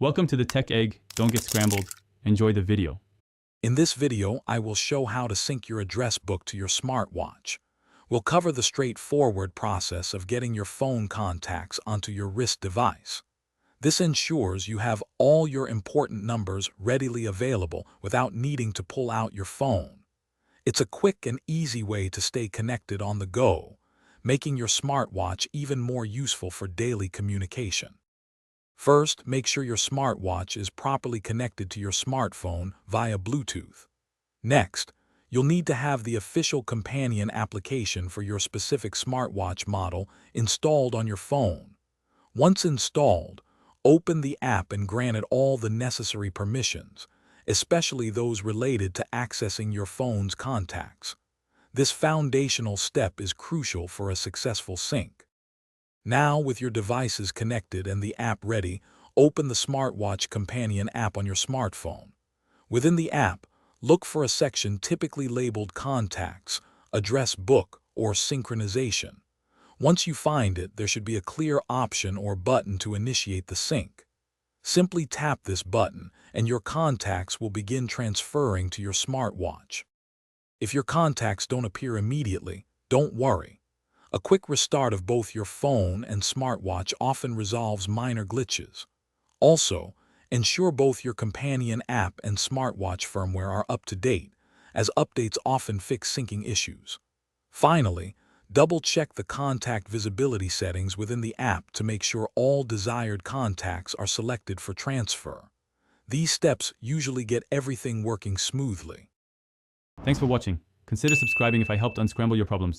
Welcome to the Tech Egg. Don't get scrambled. Enjoy the video. In this video, I will show how to sync your address book to your smartwatch. We'll cover the straightforward process of getting your phone contacts onto your wrist device. This ensures you have all your important numbers readily available without needing to pull out your phone. It's a quick and easy way to stay connected on the go, making your smartwatch even more useful for daily communication. First, make sure your smartwatch is properly connected to your smartphone via Bluetooth. Next, you'll need to have the official companion application for your specific smartwatch model installed on your phone. Once installed, open the app and grant it all the necessary permissions, especially those related to accessing your phone's contacts. This foundational step is crucial for a successful sync. Now, with your devices connected and the app ready, open the Smartwatch Companion app on your smartphone. Within the app, look for a section typically labeled Contacts, Address Book, or Synchronization. Once you find it, there should be a clear option or button to initiate the sync. Simply tap this button, and your contacts will begin transferring to your smartwatch. If your contacts don't appear immediately, don't worry. A quick restart of both your phone and smartwatch often resolves minor glitches. Also, ensure both your companion app and smartwatch firmware are up to date, as updates often fix syncing issues. Finally, double-check the contact visibility settings within the app to make sure all desired contacts are selected for transfer. These steps usually get everything working smoothly. Thanks for watching. Consider subscribing if I helped unscramble your problems.